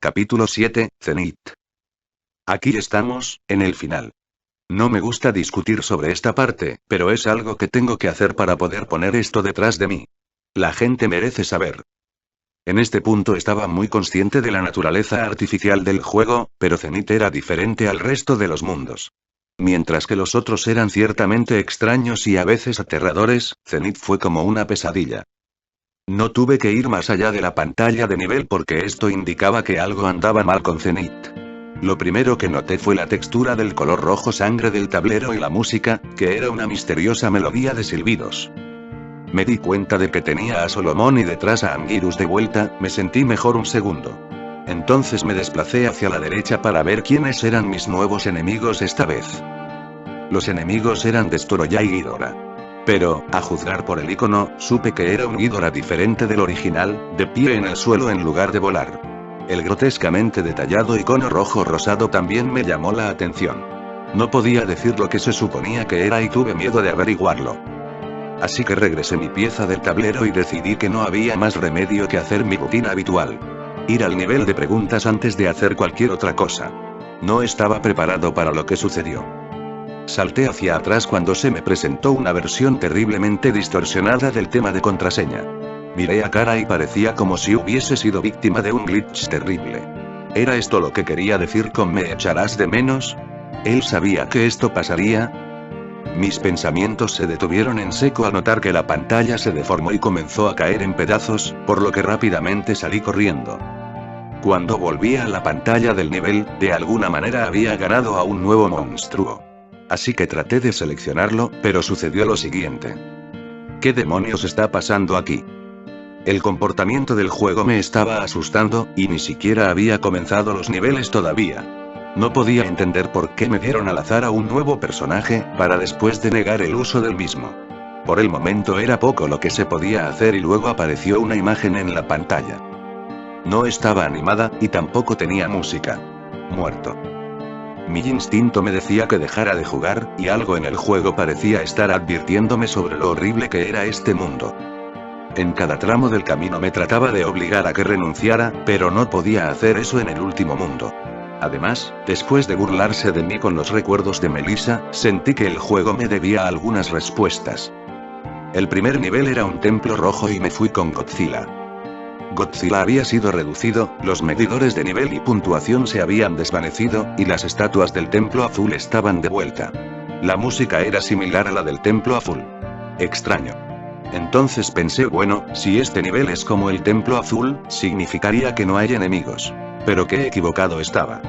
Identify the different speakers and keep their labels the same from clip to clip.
Speaker 1: Capítulo 7, Zenith. Aquí estamos, en el final. No me gusta discutir sobre esta parte, pero es algo que tengo que hacer para poder poner esto detrás de mí. La gente merece saber. En este punto estaba muy consciente de la naturaleza artificial del juego, pero Zenith era diferente al resto de los mundos. Mientras que los otros eran ciertamente extraños y a veces aterradores, Zenith fue como una pesadilla. No tuve que ir más allá de la pantalla de nivel porque esto indicaba que algo andaba mal con Zenith. Lo primero que noté fue la textura del color rojo sangre del tablero y la música, que era una misteriosa melodía de silbidos. Me di cuenta de que tenía a Solomon y detrás a Anguirus de vuelta, me sentí mejor un segundo. Entonces me desplacé hacia la derecha para ver quiénes eran mis nuevos enemigos esta vez. Los enemigos eran Destoroyah y Ghidorah. Pero, a juzgar por el icono, supe que era un Ghidorah diferente del original, de pie en el suelo en lugar de volar. El grotescamente detallado icono rojo rosado también me llamó la atención. No podía decir lo que se suponía que era y tuve miedo de averiguarlo. Así que regresé mi pieza del tablero y decidí que no había más remedio que hacer mi rutina habitual. Ir al nivel de preguntas antes de hacer cualquier otra cosa. No estaba preparado para lo que sucedió. Salté hacia atrás cuando se me presentó una versión terriblemente distorsionada del tema de contraseña. Miré a Kara y parecía como si hubiese sido víctima de un glitch terrible. ¿Era esto lo que quería decir con "me echarás de menos"? ¿Él sabía que esto pasaría? Mis pensamientos se detuvieron en seco al notar que la pantalla se deformó y comenzó a caer en pedazos, por lo que rápidamente salí corriendo. Cuando volví a la pantalla del nivel, de alguna manera había ganado a un nuevo monstruo. Así que traté de seleccionarlo, pero sucedió lo siguiente. ¿Qué demonios está pasando aquí? El comportamiento del juego me estaba asustando, y ni siquiera había comenzado los niveles todavía. No podía entender por qué me dieron al azar a un nuevo personaje, para después denegar el uso del mismo. Por el momento era poco lo que se podía hacer y luego apareció una imagen en la pantalla. No estaba animada, y tampoco tenía música. Muerto. Mi instinto me decía que dejara de jugar, y algo en el juego parecía estar advirtiéndome sobre lo horrible que era este mundo. En cada tramo del camino me trataba de obligar a que renunciara, pero no podía hacer eso en el último mundo. Además, después de burlarse de mí con los recuerdos de Melissa, sentí que el juego me debía algunas respuestas. El primer nivel era un templo rojo y me fui con Godzilla. Godzilla había sido reducido, los medidores de nivel y puntuación se habían desvanecido, y las estatuas del templo azul estaban de vuelta. La música era similar a la del templo azul. Extraño. Entonces pensé, bueno, si este nivel es como el templo azul, significaría que no hay enemigos. Pero qué equivocado estaba.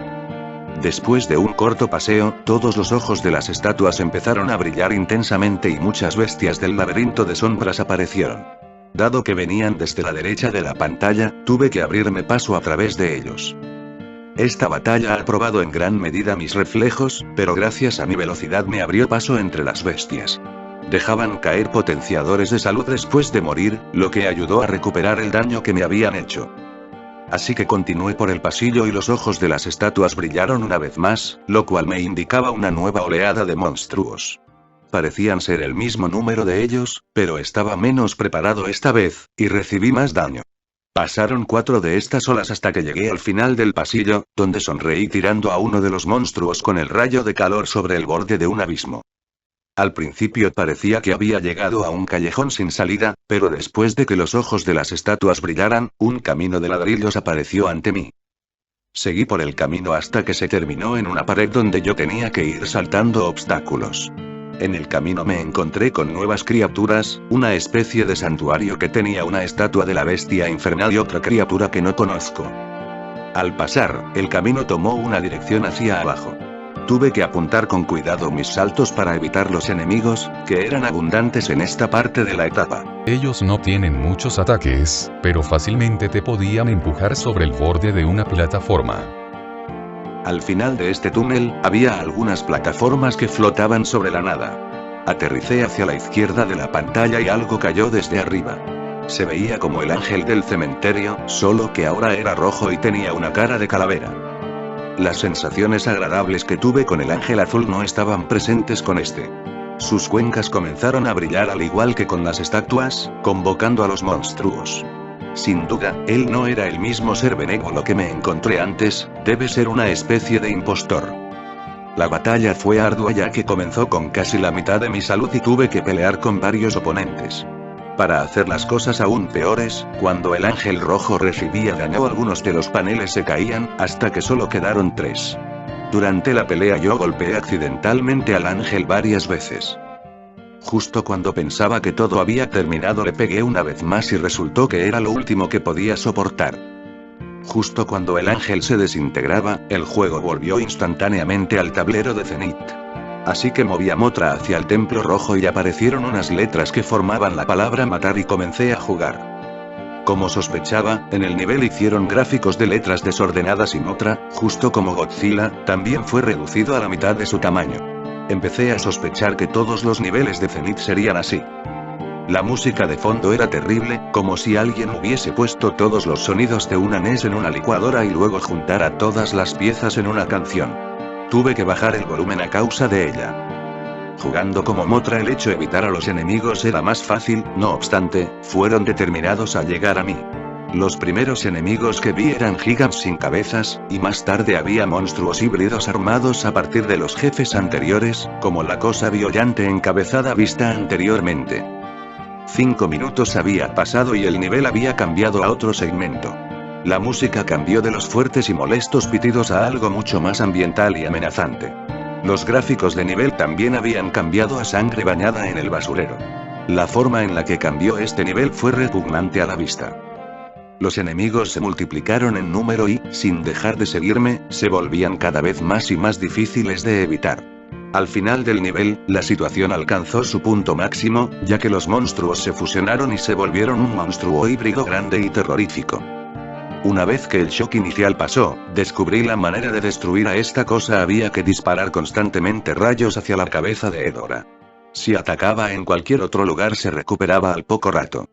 Speaker 1: Después de un corto paseo, todos los ojos de las estatuas empezaron a brillar intensamente y muchas bestias del laberinto de sombras aparecieron. Dado que venían desde la derecha de la pantalla, tuve que abrirme paso a través de ellos. Esta batalla ha probado en gran medida mis reflejos, pero gracias a mi velocidad me abrió paso entre las bestias. Dejaban caer potenciadores de salud después de morir, lo que ayudó a recuperar el daño que me habían hecho. Así que continué por el pasillo y los ojos de las estatuas brillaron una vez más, lo cual me indicaba una nueva oleada de monstruos. Parecían ser el mismo número de ellos, pero estaba menos preparado esta vez, y recibí más daño. Pasaron 4 de estas olas hasta que llegué al final del pasillo, donde sonreí tirando a uno de los monstruos con el rayo de calor sobre el borde de un abismo. Al principio parecía que había llegado a un callejón sin salida, pero después de que los ojos de las estatuas brillaran, un camino de ladrillos apareció ante mí. Seguí por el camino hasta que se terminó en una pared donde yo tenía que ir saltando obstáculos. En el camino me encontré con nuevas criaturas, una especie de santuario que tenía una estatua de la bestia infernal y otra criatura que no conozco. Al pasar, el camino tomó una dirección hacia abajo. Tuve que apuntar con cuidado mis saltos para evitar los enemigos, que eran abundantes en esta parte de la etapa.
Speaker 2: Ellos no tienen muchos ataques, pero fácilmente te podían empujar sobre el borde de una plataforma.
Speaker 1: Al final de este túnel, había algunas plataformas que flotaban sobre la nada. Aterricé hacia la izquierda de la pantalla y algo cayó desde arriba. Se veía como el ángel del cementerio, solo que ahora era rojo y tenía una cara de calavera. Las sensaciones agradables que tuve con el ángel azul no estaban presentes con este. Sus cuencas comenzaron a brillar al igual que con las estatuas, convocando a los monstruos. Sin duda, él no era el mismo ser benévolo que me encontré antes, debe ser una especie de impostor. La batalla fue ardua ya que comenzó con casi la mitad de mi salud y tuve que pelear con varios oponentes. Para hacer las cosas aún peores, cuando el ángel rojo recibía daño algunos de los paneles se caían, hasta que solo quedaron 3. Durante la pelea yo golpeé accidentalmente al ángel varias veces. Justo cuando pensaba que todo había terminado le pegué una vez más y resultó que era lo último que podía soportar. Justo cuando el ángel se desintegraba, el juego volvió instantáneamente al tablero de Zenith. Así que moví a Motra hacia el templo rojo y aparecieron unas letras que formaban la palabra matar y comencé a jugar. Como sospechaba, en el nivel hicieron gráficos de letras desordenadas y Motra, justo como Godzilla, también fue reducido a la mitad de su tamaño. Empecé a sospechar que todos los niveles de Zenith serían así. La música de fondo era terrible, como si alguien hubiese puesto todos los sonidos de una NES en una licuadora y luego juntara todas las piezas en una canción. Tuve que bajar el volumen a causa de ella. Jugando como Motra el hecho de evitar a los enemigos era más fácil, no obstante, fueron determinados a llegar a mí. Los primeros enemigos que vi eran gigas sin cabezas, y más tarde había monstruos híbridos armados a partir de los jefes anteriores, como la cosa biollante encabezada vista anteriormente. 5 minutos había pasado y el nivel había cambiado a otro segmento. La música cambió de los fuertes y molestos pitidos a algo mucho más ambiental y amenazante. Los gráficos de nivel también habían cambiado a sangre bañada en el basurero. La forma en la que cambió este nivel fue repugnante a la vista. Los enemigos se multiplicaron en número y, sin dejar de seguirme, se volvían cada vez más y más difíciles de evitar. Al final del nivel, la situación alcanzó su punto máximo, ya que los monstruos se fusionaron y se volvieron un monstruo híbrido grande y terrorífico. Una vez que el shock inicial pasó, descubrí la manera de destruir a esta cosa. Había que disparar constantemente rayos hacia la cabeza de Hedora. Si atacaba en cualquier otro lugar se recuperaba al poco rato.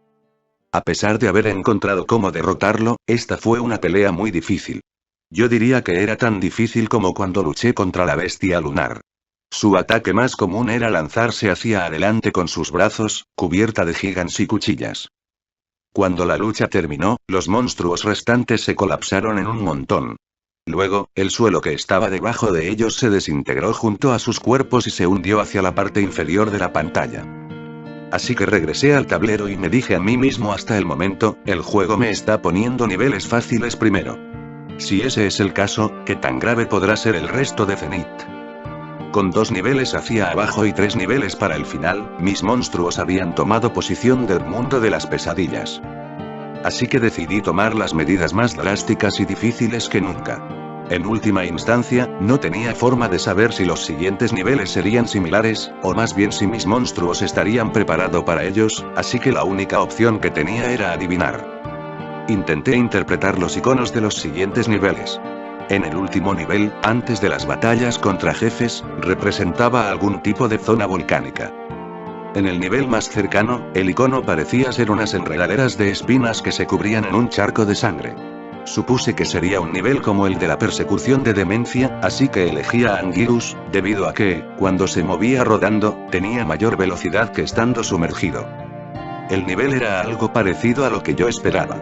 Speaker 1: A pesar de haber encontrado cómo derrotarlo, esta fue una pelea muy difícil. Yo diría que era tan difícil como cuando luché contra la bestia lunar. Su ataque más común era lanzarse hacia adelante con sus brazos, cubierta de gigantes y cuchillas. Cuando la lucha terminó, los monstruos restantes se colapsaron en un montón. Luego, el suelo que estaba debajo de ellos se desintegró junto a sus cuerpos y se hundió hacia la parte inferior de la pantalla. Así que regresé al tablero y me dije a mí mismo: hasta el momento, el juego me está poniendo niveles fáciles primero. Si ese es el caso, ¿qué tan grave podrá ser el resto de Zenith? Con 2 niveles hacia abajo y 3 niveles para el final, mis monstruos habían tomado posición del mundo de las pesadillas. Así que decidí tomar las medidas más drásticas y difíciles que nunca. En última instancia, no tenía forma de saber si los siguientes niveles serían similares, o más bien si mis monstruos estarían preparados para ellos, así que la única opción que tenía era adivinar. Intenté interpretar los iconos de los siguientes niveles. En el último nivel, antes de las batallas contra jefes, representaba algún tipo de zona volcánica. En el nivel más cercano, el icono parecía ser unas enredaderas de espinas que se cubrían en un charco de sangre. Supuse que sería un nivel como el de la persecución de demencia, así que elegí a Anguirus, debido a que, cuando se movía rodando, tenía mayor velocidad que estando sumergido. El nivel era algo parecido a lo que yo esperaba.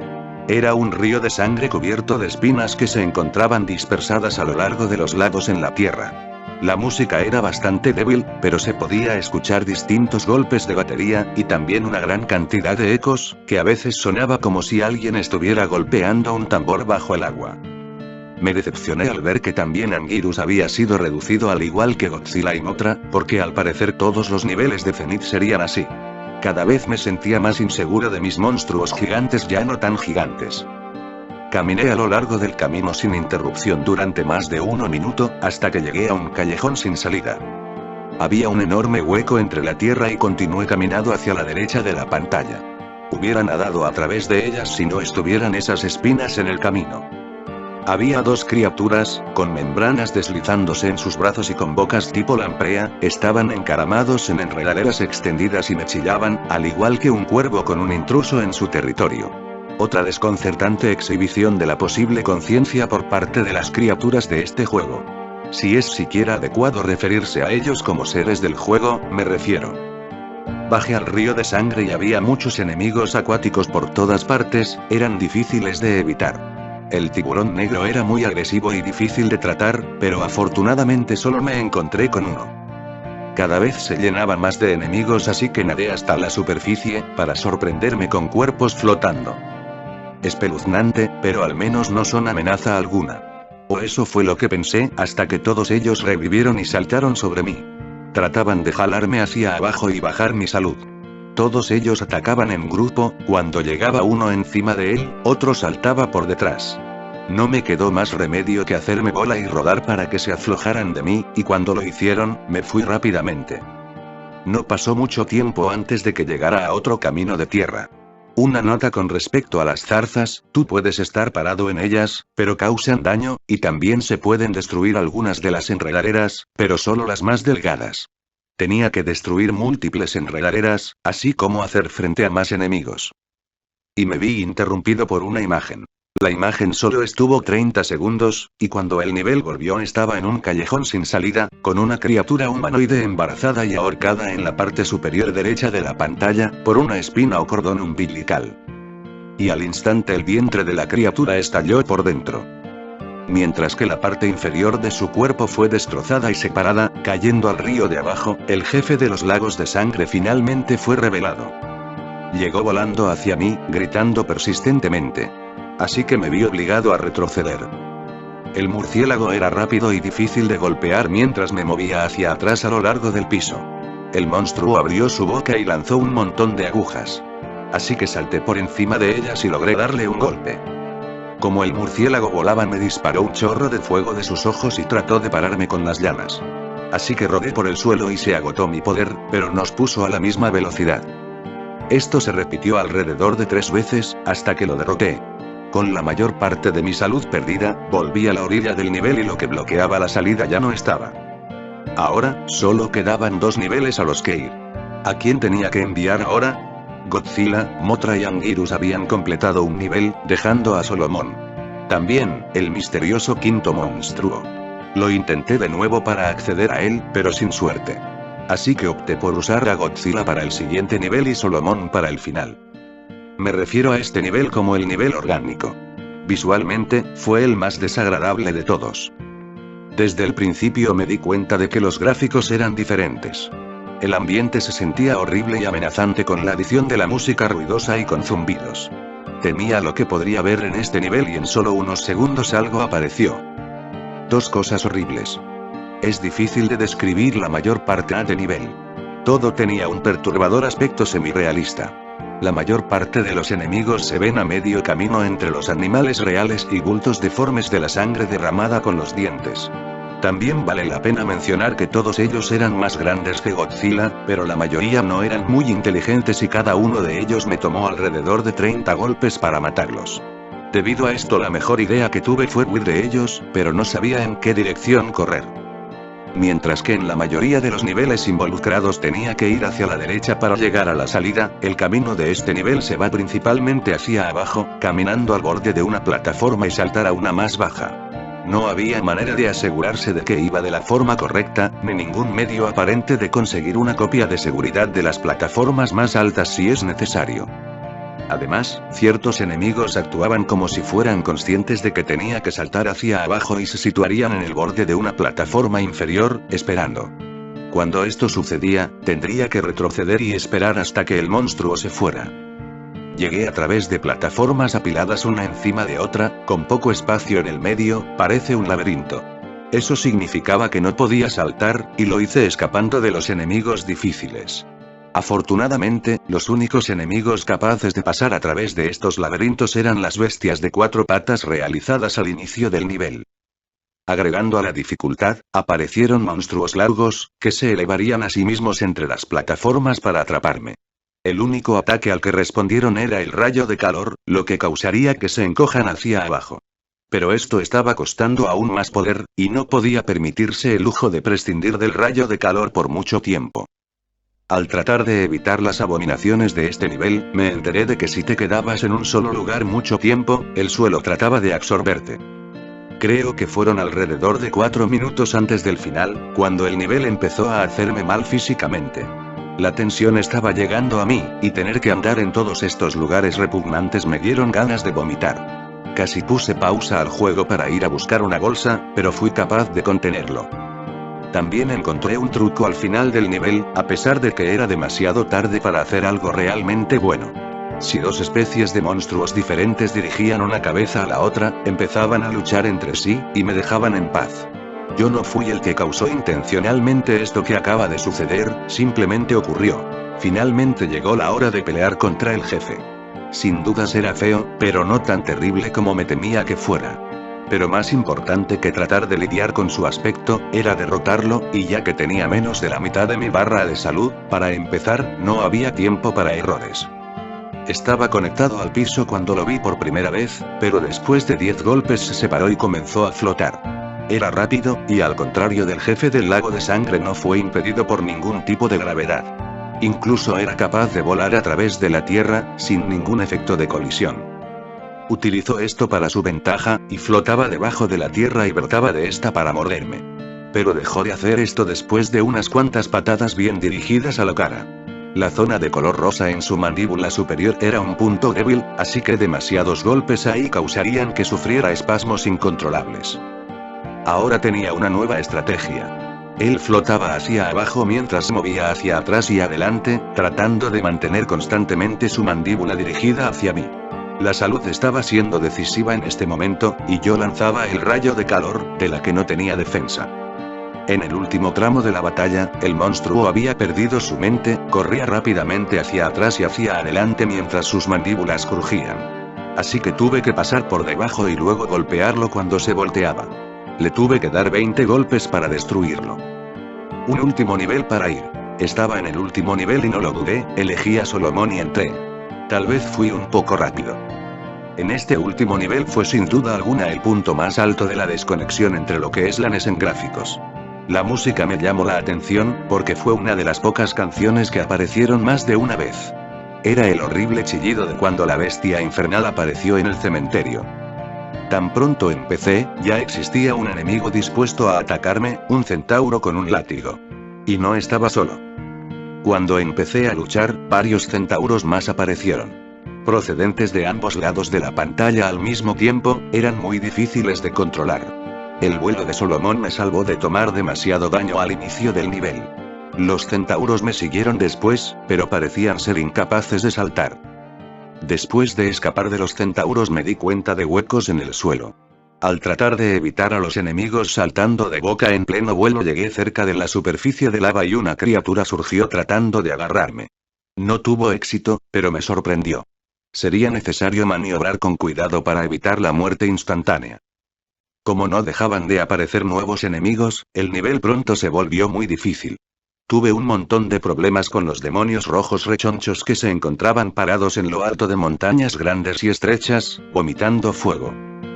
Speaker 1: Era un río de sangre cubierto de espinas que se encontraban dispersadas a lo largo de los lados en la tierra. La música era bastante débil, pero se podía escuchar distintos golpes de batería, y también una gran cantidad de ecos, que a veces sonaba como si alguien estuviera golpeando un tambor bajo el agua. Me decepcioné al ver que también Anguirus había sido reducido al igual que Godzilla y Mothra, porque al parecer todos los niveles de Zenith serían así. Cada vez me sentía más inseguro de mis monstruos gigantes ya no tan gigantes. Caminé a lo largo del camino sin interrupción durante más de 1 minuto, hasta que llegué a un callejón sin salida. Había un enorme hueco entre la tierra y continué caminando hacia la derecha de la pantalla. Hubiera nadado a través de ellas si no estuvieran esas espinas en el camino. Había 2 criaturas, con membranas deslizándose en sus brazos y con bocas tipo lamprea, estaban encaramados en enredaderas extendidas y me chillaban, al igual que un cuervo con un intruso en su territorio. Otra desconcertante exhibición de la posible conciencia por parte de las criaturas de este juego. Si es siquiera adecuado referirse a ellos como seres del juego, me refiero. Bajé al río de sangre y había muchos enemigos acuáticos por todas partes, eran difíciles de evitar. El tiburón negro era muy agresivo y difícil de tratar, pero afortunadamente solo me encontré con uno. Cada vez se llenaban más de enemigos, así que nadé hasta la superficie, para sorprenderme con cuerpos flotando. Espeluznante, pero al menos no son amenaza alguna. O eso fue lo que pensé, hasta que todos ellos revivieron y saltaron sobre mí. Trataban de jalarme hacia abajo y bajar mi salud. Todos ellos atacaban en grupo, cuando llegaba uno encima de él, otro saltaba por detrás. No me quedó más remedio que hacerme bola y rodar para que se aflojaran de mí, y cuando lo hicieron, me fui rápidamente. No pasó mucho tiempo antes de que llegara a otro camino de tierra. Una nota con respecto a las zarzas: tú puedes estar parado en ellas, pero causan daño, y también se pueden destruir algunas de las enredaderas, pero solo las más delgadas. Tenía que destruir múltiples enredaderas, así como hacer frente a más enemigos. Y me vi interrumpido por una imagen. La imagen solo estuvo 30 segundos, y cuando el nivel volvió estaba en un callejón sin salida, con una criatura humanoide embarazada y ahorcada en la parte superior derecha de la pantalla, por una espina o cordón umbilical. Y al instante el vientre de la criatura estalló por dentro. Mientras que la parte inferior de su cuerpo fue destrozada y separada, cayendo al río de abajo, el jefe de los lagos de sangre finalmente fue revelado. Llegó volando hacia mí, gritando persistentemente. Así que me vi obligado a retroceder. El murciélago era rápido y difícil de golpear mientras me movía hacia atrás a lo largo del piso. El monstruo abrió su boca y lanzó un montón de agujas. Así que salté por encima de ellas y logré darle un golpe. Como el murciélago volaba, me disparó un chorro de fuego de sus ojos y trató de pararme con las llamas. Así que rodé por el suelo y se agotó mi poder, pero nos puso a la misma velocidad. Esto se repitió alrededor de 3 veces, hasta que lo derroté. Con la mayor parte de mi salud perdida, volví a la orilla del nivel y lo que bloqueaba la salida ya no estaba. Ahora, solo quedaban 2 niveles a los que ir. ¿A quién tenía que enviar ahora? Godzilla, Mothra y Anguirus habían completado un nivel, dejando a Solomon. También, el misterioso quinto monstruo. Lo intenté de nuevo para acceder a él, pero sin suerte. Así que opté por usar a Godzilla para el siguiente nivel y Solomon para el final. Me refiero a este nivel como el nivel orgánico. Visualmente, fue el más desagradable de todos. Desde el principio me di cuenta de que los gráficos eran diferentes. El ambiente se sentía horrible y amenazante con la adición de la música ruidosa y con zumbidos. Temía lo que podría ver en este nivel y en solo unos segundos algo apareció. 2 cosas horribles. Es difícil de describir la mayor parte de nivel. Todo tenía un perturbador aspecto semirealista. La mayor parte de los enemigos se ven a medio camino entre los animales reales y bultos deformes de la sangre derramada con los dientes. También vale la pena mencionar que todos ellos eran más grandes que Godzilla, pero la mayoría no eran muy inteligentes y cada uno de ellos me tomó alrededor de 30 golpes para matarlos. Debido a esto, la mejor idea que tuve fue huir de ellos, pero no sabía en qué dirección correr. Mientras que en la mayoría de los niveles involucrados tenía que ir hacia la derecha para llegar a la salida, el camino de este nivel se va principalmente hacia abajo, caminando al borde de una plataforma y saltar a una más baja. No había manera de asegurarse de que iba de la forma correcta, ni ningún medio aparente de conseguir una copia de seguridad de las plataformas más altas si es necesario. Además, ciertos enemigos actuaban como si fueran conscientes de que tenía que saltar hacia abajo y se situarían en el borde de una plataforma inferior, esperando. Cuando esto sucedía, tendría que retroceder y esperar hasta que el monstruo se fuera. Llegué a través de plataformas apiladas una encima de otra, con poco espacio en el medio, parece un laberinto. Eso significaba que no podía saltar, y lo hice escapando de los enemigos difíciles. Afortunadamente, los únicos enemigos capaces de pasar a través de estos laberintos eran las bestias de 4 patas realizadas al inicio del nivel. Agregando a la dificultad, aparecieron monstruos largos, que se elevarían a sí mismos entre las plataformas para atraparme. El único ataque al que respondieron era el rayo de calor, lo que causaría que se encojan hacia abajo. Pero esto estaba costando aún más poder, y no podía permitirse el lujo de prescindir del rayo de calor por mucho tiempo. Al tratar de evitar las abominaciones de este nivel, me enteré de que si te quedabas en un solo lugar mucho tiempo, el suelo trataba de absorberte. Creo que fueron alrededor de 4 minutos antes del final, cuando el nivel empezó a hacerme mal físicamente. La tensión estaba llegando a mí, y tener que andar en todos estos lugares repugnantes me dieron ganas de vomitar. Casi puse pausa al juego para ir a buscar una bolsa, pero fui capaz de contenerlo. También encontré un truco al final del nivel, a pesar de que era demasiado tarde para hacer algo realmente bueno. Si dos especies de monstruos diferentes dirigían una cabeza a la otra, empezaban a luchar entre sí, y me dejaban en paz. Yo no fui el que causó intencionalmente esto que acaba de suceder, simplemente ocurrió. Finalmente llegó la hora de pelear contra el jefe. Sin dudas era feo, pero no tan terrible como me temía que fuera. Pero más importante que tratar de lidiar con su aspecto, era derrotarlo, y ya que tenía menos de la mitad de mi barra de salud, para empezar, no había tiempo para errores. Estaba conectado al piso cuando lo vi por primera vez, pero después de 10 golpes se separó y comenzó a flotar. Era rápido, y al contrario del jefe del lago de sangre no fue impedido por ningún tipo de gravedad. Incluso era capaz de volar a través de la tierra, sin ningún efecto de colisión. Utilizó esto para su ventaja, y flotaba debajo de la tierra y brotaba de esta para morderme. Pero dejó de hacer esto después de unas cuantas patadas bien dirigidas a la cara. La zona de color rosa en su mandíbula superior era un punto débil, así que demasiados golpes ahí causarían que sufriera espasmos incontrolables. Ahora tenía una nueva estrategia. Él flotaba hacia abajo mientras se movía hacia atrás y adelante, tratando de mantener constantemente su mandíbula dirigida hacia mí. La salud estaba siendo decisiva en este momento, y yo lanzaba el rayo de calor, de la que no tenía defensa. En el último tramo de la batalla, el monstruo había perdido su mente, corría rápidamente hacia atrás y hacia adelante mientras sus mandíbulas crujían. Así que tuve que pasar por debajo y luego golpearlo cuando se volteaba. Le tuve que dar 20 golpes para destruirlo. Un último nivel para ir. Estaba en el último nivel y no lo dudé, elegí a Solomon y entré. Tal vez fui un poco rápido. En este último nivel fue sin duda alguna el punto más alto de la desconexión entre lo que es la NES en gráficos. La música me llamó la atención, porque fue una de las pocas canciones que aparecieron más de una vez. Era el horrible chillido de cuando la bestia infernal apareció en el cementerio. Tan pronto empecé, ya existía un enemigo dispuesto a atacarme, un centauro con un látigo. Y no estaba solo. Cuando empecé a luchar, varios centauros más aparecieron. Procedentes de ambos lados de la pantalla al mismo tiempo, eran muy difíciles de controlar. El vuelo de Solomon me salvó de tomar demasiado daño al inicio del nivel. Los centauros me siguieron después, pero parecían ser incapaces de saltar. Después de escapar de los centauros me di cuenta de huecos en el suelo. Al tratar de evitar a los enemigos saltando de boca en pleno vuelo llegué cerca de la superficie de lava y una criatura surgió tratando de agarrarme. No tuvo éxito, pero me sorprendió. Sería necesario maniobrar con cuidado para evitar la muerte instantánea. Como no dejaban de aparecer nuevos enemigos, el nivel pronto se volvió muy difícil. Tuve un montón de problemas con los demonios rojos rechonchos que se encontraban parados en lo alto de montañas grandes y estrechas, vomitando fuego.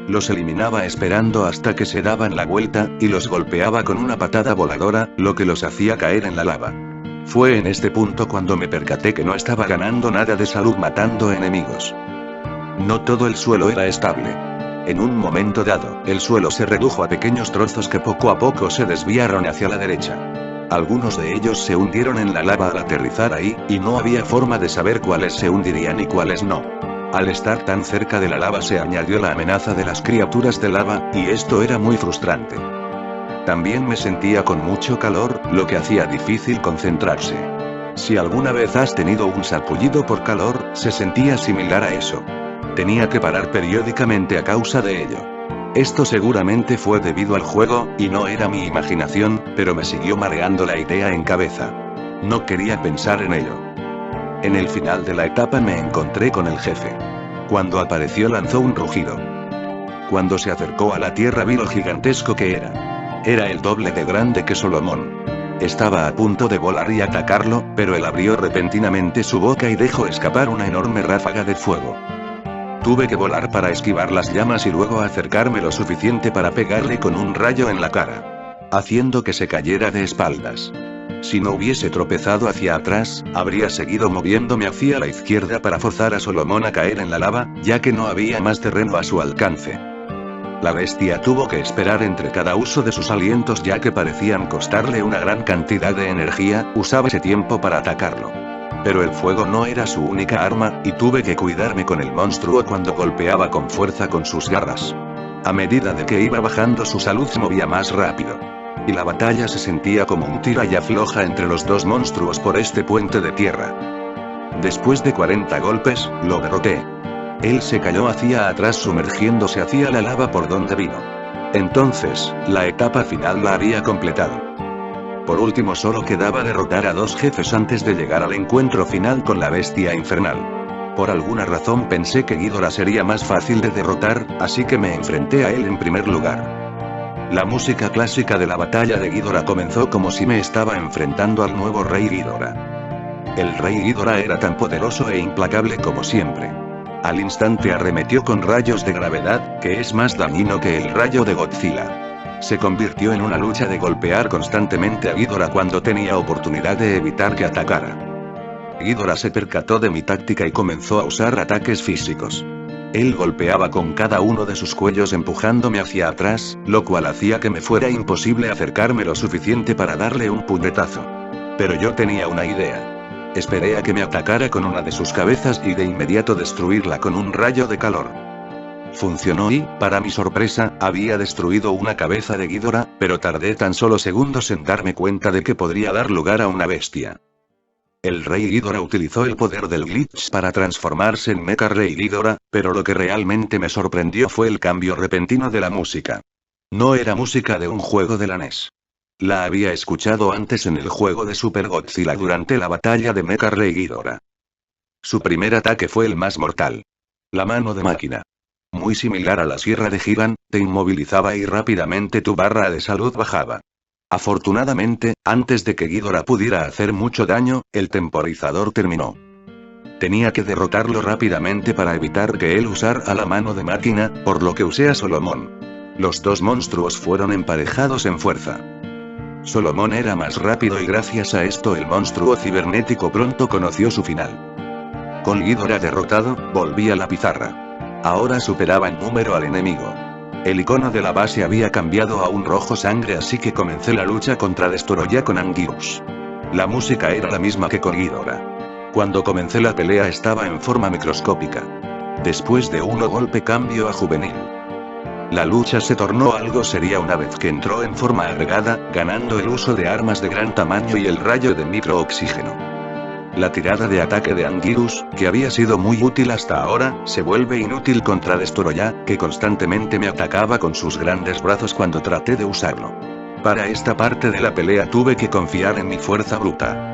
Speaker 1: Los eliminaba esperando hasta que se daban la vuelta, y los golpeaba con una patada voladora, lo que los hacía caer en la lava. Fue en este punto cuando me percaté que no estaba ganando nada de salud matando enemigos. No todo el suelo era estable. En un momento dado, el suelo se redujo a pequeños trozos que poco a poco se desviaron hacia la derecha. Algunos de ellos se hundieron en la lava al aterrizar ahí, y no había forma de saber cuáles se hundirían y cuáles no. Al estar tan cerca de la lava se añadió la amenaza de las criaturas de lava, y esto era muy frustrante. También me sentía con mucho calor, lo que hacía difícil concentrarse. Si alguna vez has tenido un sarpullido por calor, se sentía similar a eso. Tenía que parar periódicamente a causa de ello. Esto seguramente fue debido al juego, y no era mi imaginación, pero me siguió mareando la idea en cabeza. No quería pensar en ello. En el final de la etapa me encontré con el jefe. Cuando apareció lanzó un rugido. Cuando se acercó a la tierra vi lo gigantesco que era. Era el doble de grande que Solomon. Estaba a punto de volar y atacarlo, pero él abrió repentinamente su boca y dejó escapar una enorme ráfaga de fuego. Tuve que volar para esquivar las llamas y luego acercarme lo suficiente para pegarle con un rayo en la cara, haciendo que se cayera de espaldas. Si no hubiese tropezado hacia atrás, habría seguido moviéndome hacia la izquierda para forzar a Solomon a caer en la lava, ya que no había más terreno a su alcance. La bestia tuvo que esperar entre cada uso de sus alientos ya que parecían costarle una gran cantidad de energía, usaba ese tiempo para atacarlo. Pero el fuego no era su única arma, y tuve que cuidarme con el monstruo cuando golpeaba con fuerza con sus garras. A medida de que iba bajando su salud se movía más rápido. Y la batalla se sentía como un tira y afloja entre los dos monstruos por este puente de tierra. Después de 40 golpes, lo derroté. Él se cayó hacia atrás sumergiéndose hacia la lava por donde vino. Entonces, la etapa final la había completado. Por último solo quedaba derrotar a 2 jefes antes de llegar al encuentro final con la bestia infernal. Por alguna razón pensé que Ghidorah sería más fácil de derrotar, así que me enfrenté a él en primer lugar. La música clásica de la batalla de Ghidorah comenzó como si me estaba enfrentando al nuevo rey Ghidorah. El rey Ghidorah era tan poderoso e implacable como siempre. Al instante arremetió con rayos de gravedad, que es más dañino que el rayo de Godzilla. Se convirtió en una lucha de golpear constantemente a Ghidorah cuando tenía oportunidad de evitar que atacara. Ghidorah se percató de mi táctica y comenzó a usar ataques físicos. Él golpeaba con cada uno de sus cuellos empujándome hacia atrás, lo cual hacía que me fuera imposible acercarme lo suficiente para darle un puñetazo. Pero yo tenía una idea. Esperé a que me atacara con una de sus cabezas y de inmediato destruirla con un rayo de calor. Funcionó y, para mi sorpresa, había destruido una cabeza de Ghidorah, pero tardé tan solo segundos en darme cuenta de que podría dar lugar a una bestia. El rey Ghidorah utilizó el poder del glitch para transformarse en Mecha Rey Ghidorah, pero lo que realmente me sorprendió fue el cambio repentino de la música. No era música de un juego de la NES. La había escuchado antes en el juego de Super Godzilla durante la batalla de Mecha Rey Ghidorah. Su primer ataque fue el más mortal. La mano de máquina. Muy similar a la sierra de Gigan, te inmovilizaba y rápidamente tu barra de salud bajaba. Afortunadamente, antes de que Ghidorah pudiera hacer mucho daño, el temporizador terminó. Tenía que derrotarlo rápidamente para evitar que él usara la mano de máquina, por lo que usé a Solomon. Los dos monstruos fueron emparejados en fuerza. Solomon era más rápido y gracias a esto el monstruo cibernético pronto conoció su final. Con Ghidorah derrotado, volví a la pizarra. Ahora superaba en número al enemigo. El icono de la base había cambiado a un rojo sangre así que comencé la lucha contra Destoroyah con Anguirus. La música era la misma que con Ghidorah. Cuando comencé la pelea estaba en forma microscópica. Después de un golpe cambió a juvenil. La lucha se tornó algo seria una vez que entró en forma agregada, ganando el uso de armas de gran tamaño y el rayo de microoxígeno. La tirada de ataque de Anguirus, que había sido muy útil hasta ahora, se vuelve inútil contra Destoroyah, que constantemente me atacaba con sus grandes brazos cuando traté de usarlo. Para esta parte de la pelea tuve que confiar en mi fuerza bruta.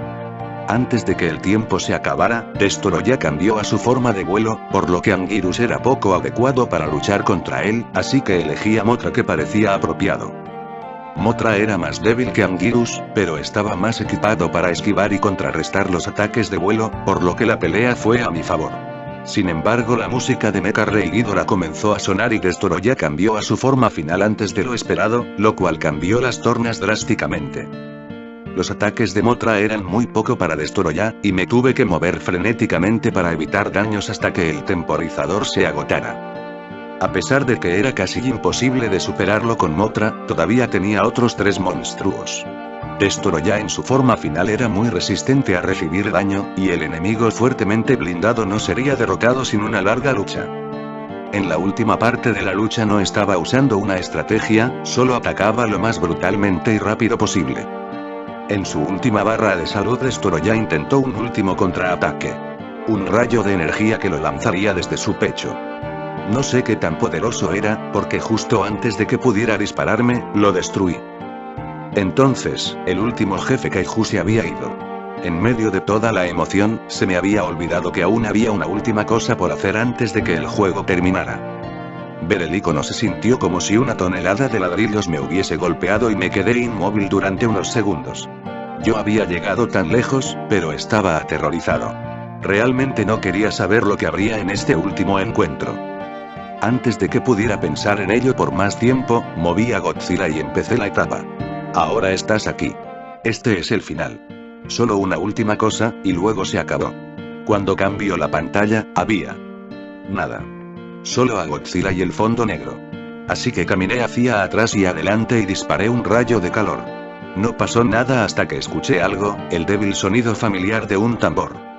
Speaker 1: Antes de que el tiempo se acabara, Destoroyah cambió a su forma de vuelo, por lo que Anguirus era poco adecuado para luchar contra él, así que elegí a Mothra que parecía apropiado. Mothra era más débil que Anguirus, pero estaba más equipado para esquivar y contrarrestar los ataques de vuelo, por lo que la pelea fue a mi favor. Sin embargo la música de Mecha Rey Ghidorah comenzó a sonar y Destoroyah cambió a su forma final antes de lo esperado, lo cual cambió las tornas drásticamente. Los ataques de Mothra eran muy poco para Destoroyah, y me tuve que mover frenéticamente para evitar daños hasta que el temporizador se agotara. A pesar de que era casi imposible de superarlo con Mothra, todavía tenía otros 3 monstruos. Destoroyah en su forma final era muy resistente a recibir daño, y el enemigo fuertemente blindado no sería derrotado sin una larga lucha. En la última parte de la lucha no estaba usando una estrategia, solo atacaba lo más brutalmente y rápido posible. En su última barra de salud Destoroyah intentó un último contraataque. Un rayo de energía que lo lanzaría desde su pecho. No sé qué tan poderoso era, porque justo antes de que pudiera dispararme, lo destruí. Entonces, el último jefe Kaiju se había ido. En medio de toda la emoción, se me había olvidado que aún había una última cosa por hacer antes de que el juego terminara. Ver el icono se sintió como si una tonelada de ladrillos me hubiese golpeado y me quedé inmóvil durante unos segundos. Yo había llegado tan lejos, pero estaba aterrorizado. Realmente no quería saber lo que habría en este último encuentro. Antes de que pudiera pensar en ello por más tiempo, moví a Godzilla y empecé la etapa. Ahora estás aquí. Este es el final. Solo una última cosa, y luego se acabó. Cuando cambió la pantalla, había nada. Solo a Godzilla y el fondo negro. Así que caminé hacia atrás y adelante y disparé un rayo de calor. No pasó nada hasta que escuché algo, el débil sonido familiar de un tambor.